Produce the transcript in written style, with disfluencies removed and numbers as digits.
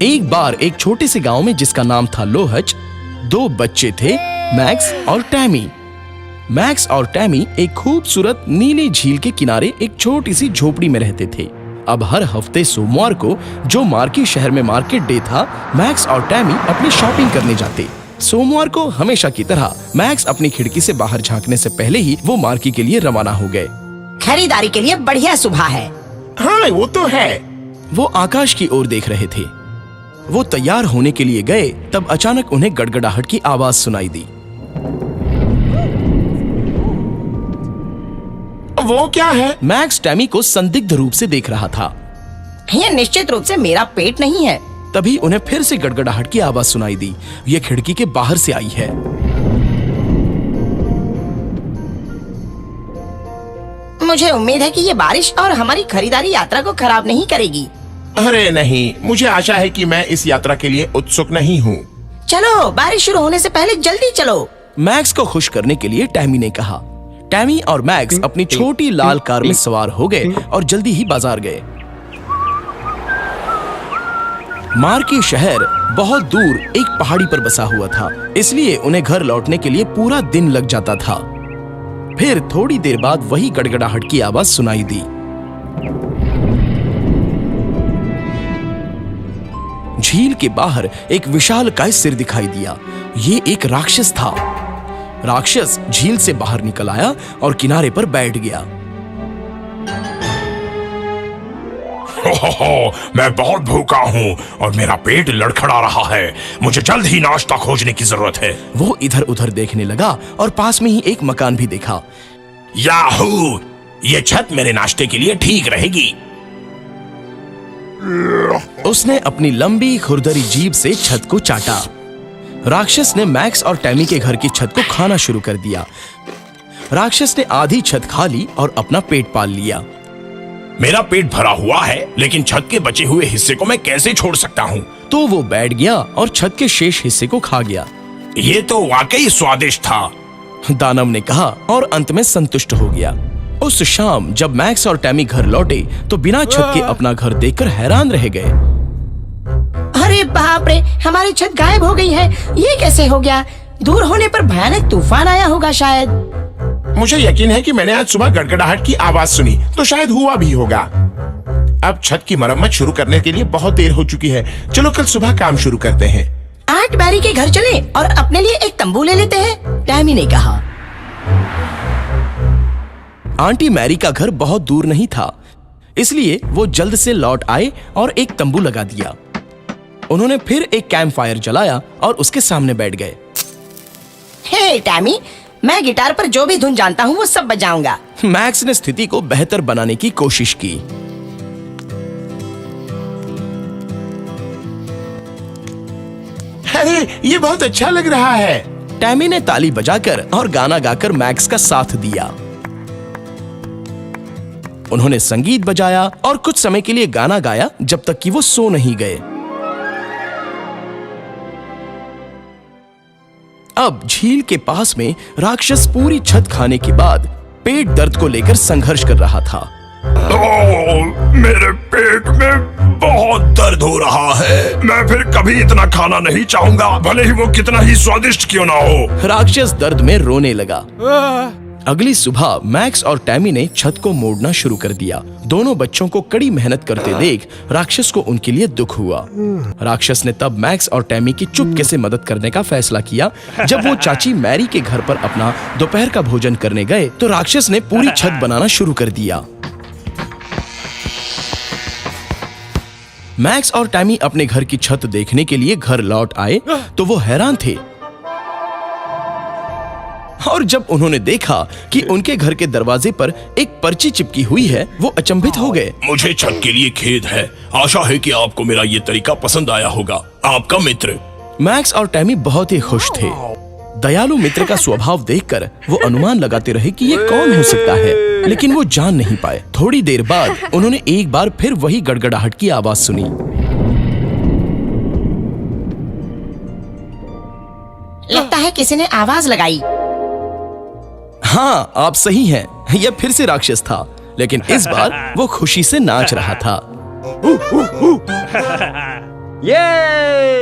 एक बार एक छोटे से गांव में जिसका नाम था लोहच, दो बच्चे थे, मैक्स और टैमी। मैक्स और टैमी एक खूबसूरत नीली झील के किनारे एक छोटी सी झोपड़ी में रहते थे। अब हर हफ्ते सोमवार को, जो मार्की शहर में मार्केट डे था, मैक्स और टैमी अपनी शॉपिंग करने जाते। सोमवार को हमेशा की तरह मैक्स अपनी खिड़की से बाहर झांकने से पहले ही वो मार्की के लिए रवाना हो गए। खरीदारी के लिए बढ़िया सुबह है। हाँ वो तो है। वो आकाश की ओर देख रहे थे। वो तैयार होने के लिए गए, तब अचानक उन्हें गड़गड़ाहट की आवाज सुनाई दी। वो क्या है? मैक्स टैमी को संदिग्ध रूप से देख रहा था। ये निश्चित रूप से मेरा पेट नहीं है। तभी उन्हें फिर से गड़गड़ाहट की आवाज सुनाई दी। ये खिड़की के बाहर से आई है। मुझे उम्मीद है कि ये बारिश और हमारी खरीदारी यात्रा को खराब नहीं करेगी। अरे नहीं, मुझे आशा है कि मैं इस यात्रा के लिए उत्सुक नहीं हूँ। चलो, बारिश शुरू होने से पहले जल्दी चलो। मैक्स को खुश करने के लिए टैमी ने कहा। टैमी और मैक्स अपनी छोटी लाल कार में सवार हो गए और जल्दी ही बाजार गए। मार्की शहर बहुत दूर एक पहाड़ी पर बसा हुआ था, इसलिए उन्हें घर लौटने के लिए पूरा दिन लग जाता था। फिर थोड़ी देर बाद वही गड़गड़ाहट की आवाज सुनाई दी। झील के बाहर एक विशालकाय सिर दिखाई दिया। ये एक राक्षस था। राक्षस झील से बाहर निकल आया और किनारे पर बैठ गया। मैं बहुत भूखा हूँ और मेरा पेट लड़खड़ा रहा है। मुझे जल्द ही नाश्ता खोजने की जरूरत है। वो इधर उधर देखने लगा और पास में ही एक मकान भी देखा। याहू! ये छत मेरे नाश्ते के लिए ठीक रहेगी। उसने अपनी लंबी खुरदरी जीभ से छत को चाटा। राक्षस ने मैक्स और टैमी के घर की छत को खाना शुरू कर दिया। राक्षस ने आधी छत खा ली और अपना पेट पाल लिया। मेरा पेट भरा हुआ है, लेकिन छत के बचे हुए हिस्से को मैं कैसे छोड़ सकता हूँ? तो वो बैठ गया और छत के शेष हिस्से को खा गया। ये तो वाकई स्वादिष्ट था, दानव ने कहा और अंत में संतुष्ट हो गया। उस शाम जब मैक्स और टैमी घर लौटे तो बिना छत के अपना घर देखकर हैरान रह गए। अरे बाप रे, हमारी छत गायब हो गई है। ये कैसे हो गया? दूर होने पर भयानक तूफान आया होगा शायद। मुझे यकीन है कि मैंने आज सुबह गड़गड़ाहट की आवाज सुनी, तो शायद हुआ भी होगा। अब छत की मरम्मत शुरू करने के लिए बहुत देर हो चुकी है। चलो कल सुबह काम शुरू करते हैं। आंट मैरी के घर चले और अपने लिए एक तंबू ले लेते हैं, टैमी ने कहा। आंटी मैरी का घर बहुत दूर नहीं था, इसलिए वो जल्द से लौट आए और एक तंबू लगा दिया। उन्होंने फिर एक कैंप फायर जलाया और उसके सामने बैठ गए। हे टैमी, मैं गिटार पर जो भी धुन जानता हूँ वो सब बजाऊंगा। मैक्स ने स्थिति को बेहतर बनाने की कोशिश की। अरे ये बहुत अच्छा लग रहा है। टैमी ने ताली बजाकर और गाना गाकर मैक्स का साथ दिया। उन्होंने संगीत बजाया और कुछ समय के लिए गाना गाया, जब तक कि वो सो नहीं गए। अब झील के पास में राक्षस पूरी छत खाने के बाद पेट दर्द को लेकर संघर्ष कर रहा था। मेरे पेट में बहुत दर्द हो रहा है। मैं फिर कभी इतना खाना नहीं चाहूंगा, भले ही वो कितना ही स्वादिष्ट क्यों ना हो। राक्षस दर्द में रोने लगा। अगली सुबह मैक्स और टैमी ने छत को मोड़ना शुरू कर दिया। दोनों बच्चों को कड़ी मेहनत करते देख राक्षस को उनके लिए दुख हुआ। राक्षस ने तब मैक्स और टैमी की चुपके से मदद करने का फैसला किया। जब वो चाची मैरी के घर पर अपना दोपहर का भोजन करने गए तो राक्षस ने पूरी छत बनाना शुरू कर दिया। मैक्स और टैमी अपने घर की छत देखने के लिए घर लौट आए तो वो हैरान थे। और जब उन्होंने देखा कि उनके घर के दरवाजे पर एक पर्ची चिपकी हुई है, वो अचंभित हो गए। मुझे छत के लिए खेद है। आशा है कि आपको मेरा ये तरीका पसंद आया होगा। आपका मित्र। मैक्स और टैमी बहुत ही खुश थे। दयालु मित्र का स्वभाव देखकर वो अनुमान लगाते रहे कि ये कौन हो सकता है, लेकिन वो जान नहीं पाए। थोड़ी देर बाद उन्होंने एक बार फिर वही गड़गड़ाहट की आवाज सुनी। लगता है किसी ने आवाज लगाई। हाँ, आप सही हैं। यह फिर से राक्षस था, लेकिन इस बार वो खुशी से नाच रहा था। ये